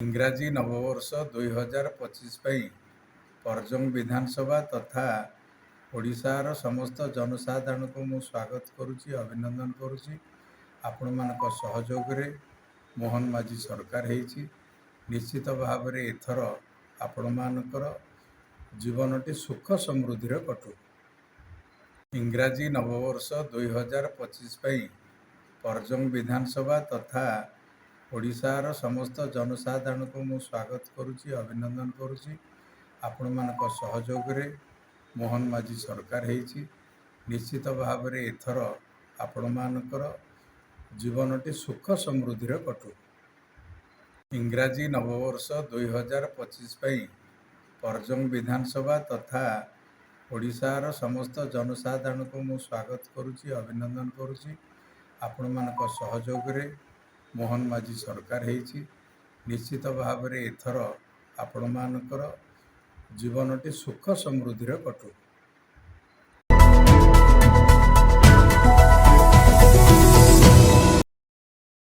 ଇଂରାଜୀ ନବବର୍ଷ 2025 ପାଇଁ ପରଜଙ୍ଗ ବିଧାନସଭା ତଥା ଓଡ଼ିଶାର ସମସ୍ତ ଜନସାଧାରଣଙ୍କୁ ମୁଁ ସ୍ୱାଗତ କରୁଛି, ଅଭିନନ୍ଦନ କରୁଛି। ଆପଣମାନଙ୍କ ସହଯୋଗରେ ମୋହନ ମାଝୀ ସରକାର ହେଇଛି। ନିଶ୍ଚିତ ଭାବରେ ଏଥର ଆପଣମାନଙ୍କର ଜୀବନଟି ସୁଖ ସମୃଦ୍ଧିରେ କଟୁ। ଇଂରାଜୀ ନବବର୍ଷ 2025 ପାଇଁ ପରଜଙ୍ଗ ବିଧାନସଭା ତଥା ଓଡ଼ିଶାର ସମସ୍ତ ଜନସାଧାରଣଙ୍କୁ ମୁଁ ସ୍ୱାଗତ କରୁଛି, ଅଭିନନ୍ଦନ କରୁଛି। ଆପଣମାନଙ୍କ ସହଯୋଗରେ ମୋହନ ମାଝୀ ସରକାର ହେଇଛି। ନିଶ୍ଚିତ ଭାବରେ ଏଥର ଆପଣମାନଙ୍କର ଜୀବନଟି ସୁଖ ସମୃଦ୍ଧିରେ କଟୁ। ଇଂରାଜୀ ନବବର୍ଷ 2025 ପାଇଁ ପରଜଙ୍ଗ ବିଧାନସଭା ତଥା ଓଡ଼ିଶାର ସମସ୍ତ ଜନସାଧାରଣଙ୍କୁ ମୁଁ ସ୍ୱାଗତ କରୁଛି, ଅଭିନନ୍ଦନ କରୁଛି। ଆପଣମାନଙ୍କ ସହଯୋଗରେ ମୋହନ ମାଝୀ ସରକାର ହେଇଛି। ନିଶ୍ଚିତ ଭାବରେ ଏଥର ଆପଣମାନଙ୍କର ଜୀବନଟି ସୁଖ ସମୃଦ୍ଧିରେ କଟୁ।